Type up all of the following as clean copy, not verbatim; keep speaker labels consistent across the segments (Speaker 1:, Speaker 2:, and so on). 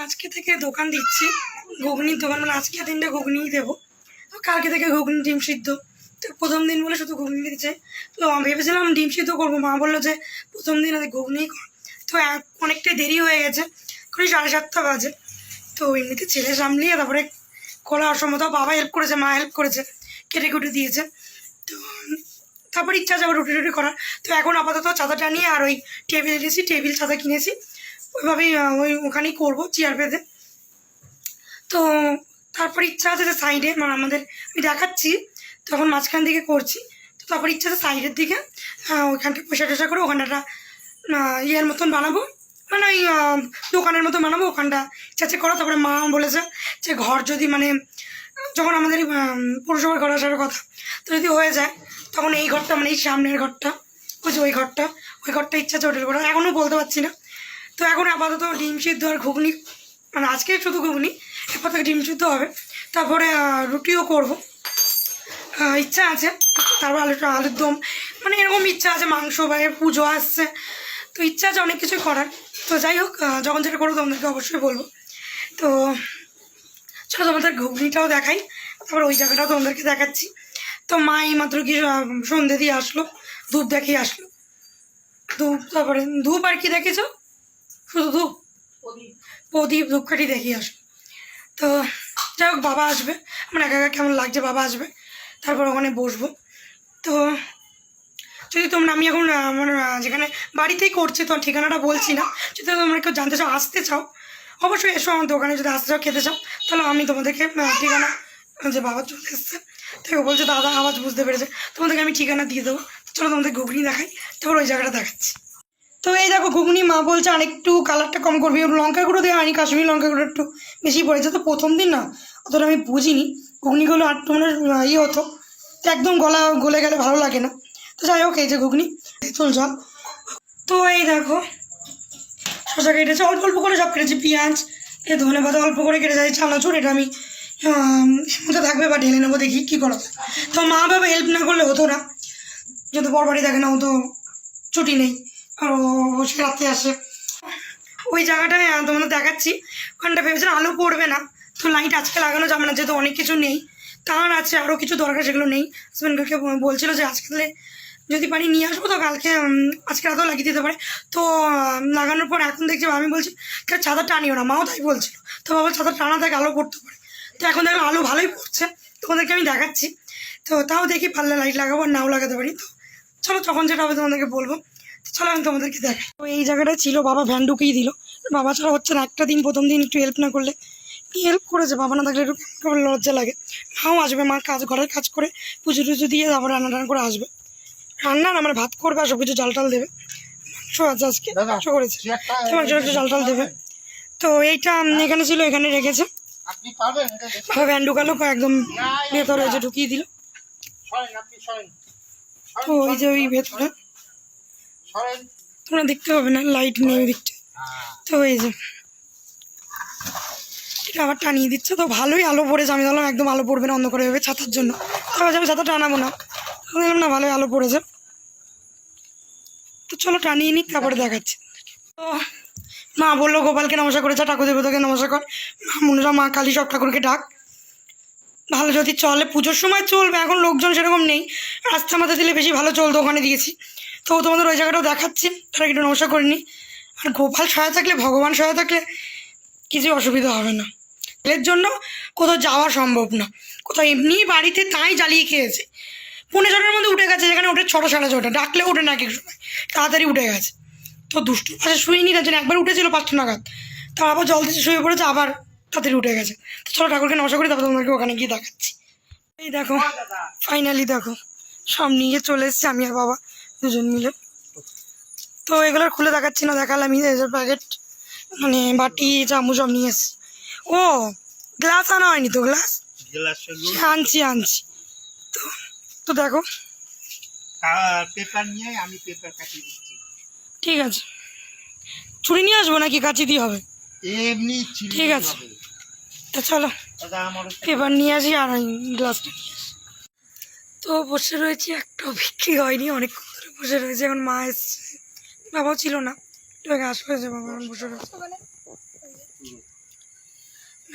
Speaker 1: আজকে থেকে দোকান দিচ্ছি, ঘুগনির দোকান। মানে আজকে দিনটা ঘুগনিই দেবো, তো কালকে থেকে ঘুগনি ডিম সিদ্ধ। তো প্রথম দিন বলে শুধু ঘুগনি দিচ্ছে। তো আমি ভেবেছিলাম ডিম সিদ্ধ করবো, মা বললো যে প্রথম দিন ঘুগনিই কর। তো অনেকটাই দেরি হয়ে গেছে, করি 7:30 বাজে। তো এমনিতে ছেলে সামলিয়ে তারপরে করা অসম্ভব। বাবা হেল্প করেছে, মা হেল্প করেছে, কেটে কুটে দিয়েছে। তো তারপর ইচ্ছা আছে আবার রুটি টুটি করার। তো এখন আপাতত চাঁদাটা নিয়ে আর ওই টেবিল এনেছি, টেবিল চাঁদা কিনেছি, ওইভাবেই ওখানেই করবো চেয়ার পেতে। তো তারপর ইচ্ছা আছে যে সাইডে, মানে আমাদের আমি দেখাচ্ছি তখন মাঝখান দিকে করছি। তো তারপর ইচ্ছা আছে সাইডের দিকে ওইখানটা পয়সা টয়সা করে ওখানটা ইয়ের মতন বানাবো, মানে ওই দোকানের মতো বানাবো ওখানটা। ইচ্ছা আছে করা। তারপরে মা বলেছে যে ঘর যদি মানে যখন আমাদের পুরসভার ঘর আসার কথা, তো যদি হয়ে যায় তখন এই ঘরটা, মানে এই সামনের ঘরটা, ওই যে ওই ঘরটা ইচ্ছা আছে ওটার করা। এখনও বলতে পারছি না। তো এখন আপাতত ডিম সিদ্ধ আর ঘুগনি, মানে আজকে শুধু ঘুগনি, এরপর থেকে ডিম সিদ্ধ হবে। তারপরে রুটিও করব ইচ্ছা আছে। তারপর আলুর দম, মানে এরকম ইচ্ছা আছে। মাংস বা পুজো আসছে, তো ইচ্ছা আছে অনেক কিছুই করার। তো যাই হোক, যখন যেটা করবো তোমাদেরকে অবশ্যই বলবো। তো চলো তোমাদের ঘুগনিটাও দেখাই, তারপর ওই জায়গাটাও তোমাদেরকে দেখাচ্ছি। তো মা এইমাত্র কি সন্ধে দিয়ে আসলো, ধূপ দেখিয়ে আসলো। ধূপ, তারপরে ধূপ আর কি দেখেছো, শুধু ধূপ, প্রদীপ, ধূপকাঠি দেখিয়ে আসলো। তো যাই হোক, বাবা আসবে, আমার একা একা কেমন লাগছে, বাবা আসবে, তারপর ওখানে বসবো। তো যদি তোমরা, আমি এখন আমার যেখানে বাড়িতেই করছি, তো ঠিকানাটা বলছি না, যদি তোমরা কেউ জানতে চাও, আসতে চাও, অবশ্যই এসো আমার দোকানে। যদি আসতে চাও, খেতে চাও, তাহলে আমি তোমাদেরকে ঠিকানা, যে বাবা চলে এসছে থেকে বলছে, দাদা আওয়াজ বুঝতে পেরেছে, তোমাদেরকে আমি ঠিকানা দিয়ে দেবো। চলো তোমাদের ঘুগনি দেখাই, তারপর ওই জায়গাটা দেখাচ্ছি। তো এই দেখো ঘুগনি, মা বলছে আরেকটু কালারটা কম করবি, লঙ্কা গুঁড়ো দেওয়া হয়নি, কাশ্মীরি লঙ্কা গুঁড়ো একটু বেশি পড়েছে। তো প্রথম দিন না অতটা আমি বুঝিনি, ঘুগনিগুলো আর একটু মানে ইয়ে হতো, একদম গলে গেলে ভালো লাগে না। তো যাই হোক, এই যে ঘুগনি চল জল। তো এই দেখো শসা কেটেছে, অল্প অল্প করে সব কেটেছি, পেঁয়াজ, এ ধনে পাতা অল্প করে কেটে যাই, চানাচুর এটা আমি মতো থাকবে বা ঢেলে নেবো, দেখি কী করা যায়। তো মা বাবা হেল্প না করলে হতো না, যেহেতু বড় বাড়ি থাকে না, ও তো ছুটি নেই, আর ও সে রাতে আসে। ওই জায়গাটায় তোমাদের দেখাচ্ছি, ওখানটা ভেবেছিলাম আলো পড়বে না, তো লাইট আজকে লাগানো যাবে না, যেহেতু অনেক কিছু নেই, তার আছে আরও কিছু দরকার, সেগুলো নেই। হাজব্যান্ডকে বলছিল যে আজকে যদি পারি নিয়ে আসবো, তো কালকে আজকে রাতেও লাগিয়ে দিতে পারে। তো লাগানোর পর এখন দেখছি, আমি বলছি ছাদা টানিও না, মাও তাই বলছিল। তো বাবা ছাদা টানা থাকে, আলো পড়তে পারে। তো এখন দেখলাম আলো ভালোই পড়ছে, তোমাদেরকে আমি দেখাচ্ছি। তো তাও দেখি পারলে লাইট লাগাবো, আর নাও লাগাতে পারি। তো চলো, যখন যেটা হবে তোমাদেরকে বলবো। চলো আমি তোমাদেরকে দেখাই। তো এই জায়গাটা ছিল, বাবা ভ্যান ঢুকিয়ে দিল। বাবা ছাড়া হচ্ছে না, একটা দিন প্রথম দিন একটু হেল্প না করলে। হেল্প করেছে, বাবা না থাকলে একটু কেমন লজ্জা লাগে। মাও আসবে, মা ঘরের কাজ করে পুজো টুজো দিয়ে তারপর রান্না টান্না করে আসবে। রান্না না, মানে ভাত করবে আর সব কিছু জাল টাল দেবে। মাংস আছে আজকে, মাংস করেছে, মাংস একটু জাল টাল দেবে। তো এইটা এখানে ছিল, এখানে রেখেছে। বাবা ভ্যান ঢুকালো, একদম ভেতরে যে ঢুকিয়ে দিল। তো ওই যে ওই ভেতরে তোমরা দেখতে পাবে না, লাইট নেই ওই দিকটা। তো এই যে এটা আবার টানিয়ে দিচ্ছে, তো ভালোই আলো পড়েছে। আমি বললাম একদম আলো পড়বে না, অন্ধ করে ভেবে ছাতার জন্য, তাহলে আমি ছাতা টানাবো না, দেখলাম না ভালোই আলো পড়েছে। তো চলো টানিয়ে নিই, তারপরে দেখাচ্ছি। তো মা বললো গোপালকে নমস্কার করেছে, ঠাকুর দেবতাকে নমস্কার কর, মনুরা মা কালী সব ঠাকুরকে ডাক। ভালো যদি চলে, পুজোর সময় চলবে, এখন লোকজন সেরকম নেই, রাস্তা মাথা দিলে বেশি ভালো চলতো, ওখানে দিয়েছি। তো তোমাদের ওই জায়গাটাও দেখাচ্ছি, তারা একটু নমস্কার করে নিই। আর গোপাল সহায় থাকলে, ভগবান সহায় থাকলে কিছুই অসুবিধা হবে না। এর জন্য কোথাও যাওয়া সম্ভব না, কোথাও এমনি বাড়িতে তাই জ্বালিয়ে খেয়েছে। 5:45-এর মধ্যে উঠে গেছে, যেখানে ওঠে 6টা 6:30, ডাকলে ওঠে না, এক সময় তাড়াতাড়ি উঠে গেছে। তো দুষ্টু পাশে শুয়ে তার জন্য একবার উঠেছিল 5টা নাগাদ, তার আবার জল দিতে শুয়ে পড়েছে, আবার তাড়াতাড়ি উঠে গেছে। তো চলো ঠাকুরকে নমস্কার করি, তারপর তোমাদেরকে ওখানে গিয়ে দেখাচ্ছি। এই দেখো ফাইনালি দেখো সব নিয়ে চলে এসেছি, আমি আর বাবা দুজন মিলে। তো এগুলোর খুলে দেখাচ্ছি না, দেখালাম এদের প্যাকেট, মানে বাটি চামচ সব নিয়ে এসেছি। ও গ্লাস আনা হয়নি তো, গ্লাস আনছি। তো তো দেখো
Speaker 2: পেপার নিয়ে আমি পেপার কাটিয়ে দিচ্ছি।
Speaker 1: ঠিক আছে, ছুরি নিয়ে আসবো নাকি কাঁচি দিয়ে হবে?
Speaker 2: এমনি
Speaker 1: ঠিক আছে, তা চলো পেপার নিয়ে আসি আর গ্লাসটা নিয়ে আসি। তো বসে রয়েছি, একটাও বিক্রি হয়নি, অনেক ধরে বসে রয়েছে। এখন মা এসছে, বাবাও ছিল না, আসবে যে বাবা এখন বসে রয়েছে।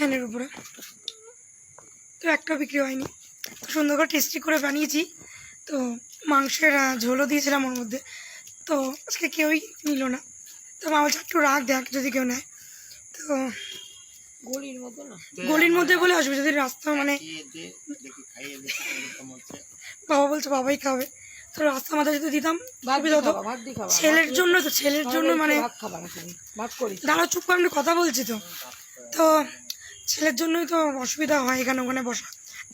Speaker 1: ফ্যানের উপরে। তো একটাও বিক্রি হয়নি। তো সুন্দর করে টেস্টি করে বানিয়েছি। তো মাংসের ঝোলও দিয়েছিলাম ওর মধ্যে। তো আজকে কেউই নিল না। তো মা বলছে একটু রাখ দেখ যদি কেউ নেয়। তো গলির মধ্যে বলে আসবে যদি রাস্তা মানে বাবা বলছে বাবাই খাবে। তো রাস্তা মাথায় যদি দিতাম সুবিধা হতো। ছেলের জন্য তো ছেলের জন্য মানে দাঁড়া চুপ করে আমি কথা বলছি তো। তো ছেলের জন্যই তো অসুবিধা হয় এখানে ওখানে বসা।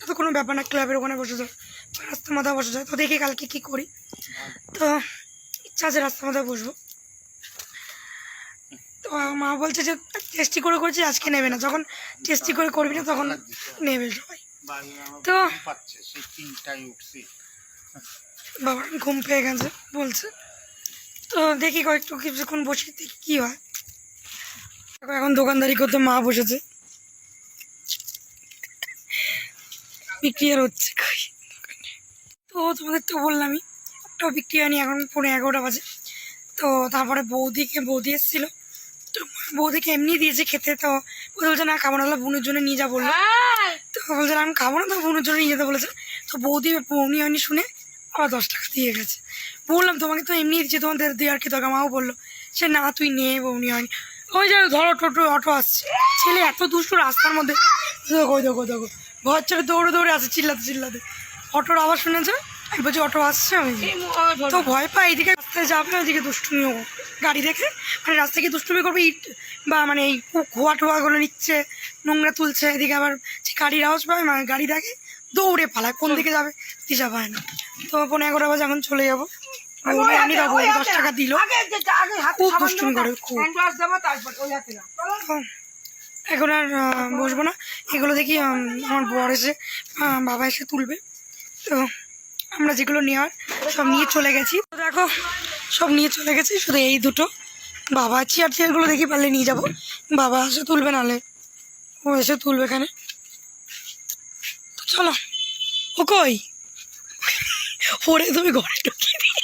Speaker 1: তো কোনো ব্যাপার না, ক্লাবের ওখানে বসে যায়, রাস্তা মাথায় বসে যায়। তো দেখি কালকে কী করি। তো ইচ্ছা আছে রাস্তা মাথায় বসবো। তো মা বলছে যে টেস্টি করে করছি আজকে নেবে না, যখন টেস্টি করে করবি না তখন নেবে সবাই। তো বাবার ঘুম পেয়ে গেছে বলছে। তো দেখি কয়েকটু কিছুক্ষণ বসে দেখি কী হয়। এখন দোকানদারি করতে মা বসেছে, বিক্রি আর হচ্ছে। তো তোমাদের তো বললামই একটাও বিক্রি হয়নি, এখন 11:30 বাজে। তো তারপরে বৌদি এসেছিলো। তো বৌদিকে এমনি দিয়েছে খেতে। তো বলছে না খাবো না, বোনের জন্য নিয়ে যা বললো। তো বলছে আমি খাবো না, তো বোনের জন্য নিয়ে যেতে বলেছে। তো বৌদি বৌনি হয়নি শুনে আবার 10 টাকা দিয়ে গেছে। বললাম তোমাকে তো এমনি দিচ্ছে, তোমাদের দেওয়ার কি দরকার। মাও বললো সে না তুই নে, বৌনি হয়নি। ওই যাও ধরো টোটো অটো আসছে। ছেলে এত দুষ্টু রাস্তার মধ্যে, দেখো ঘর ছেড়ে দৌড়ে দৌড়ে আসে চিল্লাতে। অটোর আওয়াজ শুনেছে, আমি বলছি অটো আসছে। আমি তো ভয় পাই, এদিকে রাস্তায় যাবে ওইদিকে দুষ্টুমিও গাড়ি দেখে, মানে রাস্তায় গিয়ে দুষ্টুমি করবে, ইট বা মানে এই খোয়া টোয়াগুলো নিচ্ছে, নোংরা তুলছে। এদিকে আবার যে গাড়ির আওয়াজ পায়, মানে গাড়ি দেখে দৌড়ে পালায়, কোন দিকে যাবে দিশা পায় না। তো 11:30 বাজে এখন চলে যাবো। 10 টাকা দিল, খুব দুষ্টুমি করে খুব। এখন আর বসবো না, এগুলো দেখি আমার বর এসে বাবা এসে তুলবে। তো আমরা যেগুলো নেওয়ার সব নিয়ে চলে গেছি। তো দেখো সব নিয়ে চলে গেছি, শুধু এই দুটো বাবা চেয়ারগুলো দেখি পারলে নিয়ে যাব। বাবা এসে তুলবে, নাহলে ও এসে তুলবে এখানে। তো চলো। ও কই ওরে তুমি ঘরে ঢুকিয়ে দিয়ে,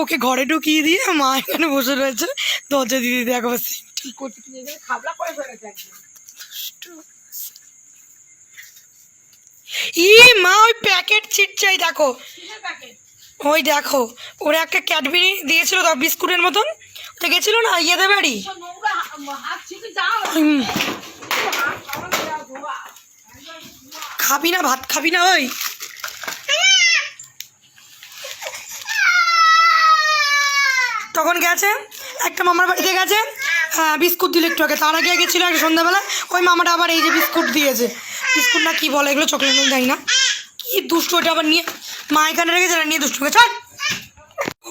Speaker 1: ওকে ঘরে ঢুকিয়ে দিয়ে মা এখানে বসে রয়েছে দরজা দিয়ে দিতে একবার। ই মা ওই প্যাকেট ছিটছাই দেখো, ওই দেখো ওরা একটা ক্যাডবেরি দিয়েছিল তো বিস্কুটের মতন, ওটা গেছিল না ইয়েদের বাড়ি। খাবি না ভাত খাবি না? ওই তখন গেছে একটা মামার বাড়িতে গেছে, বিস্কুট দিল একটু আগে। তার আগে গেছিলো আগে সন্ধ্যাবেলা, ওই মামাটা আবার এই যে বিস্কুট দিয়েছে। বিস্কুট না কি বলে এগুলো, চকলেট জানি না কি দুষ্টু। ওটা আবার নিয়ে মা এখানে রেখেছে না, নিয়ে দুষ্টু চল।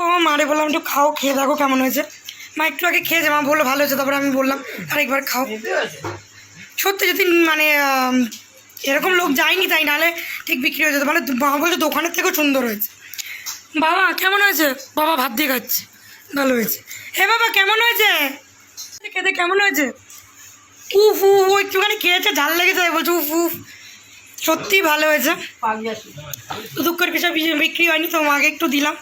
Speaker 1: ও মারে বললাম একটু খাও, খেয়ে দেখো কেমন হয়েছে। মা একটু আগে খেয়েছে, মা বললো ভালো হয়েছে। তারপরে আমি বললাম আরেকবার খাও। সত্যি যদি মানে এরকম লোক যায়নি তাই, নাহলে ঠিক বিক্রি হয়ে যেত। মানে মা বলছে দোকানের থেকেও সুন্দর হয়েছে। বাবা কেমন হয়েছে? বাবা ভাত দিয়ে খাচ্ছে, ভালো হয়েছে। হে বাবা কেমন হয়েছে? খেতে কেমন হয়েছে? উফ ও একটুখানি খেয়েছে, ঝাল লেগেছে, বলছে উফ সত্যি ভালো হয়েছে। তো দুঃখের বিষয় বিক্রি হয়নি, তো মাকে একটু দিলাম।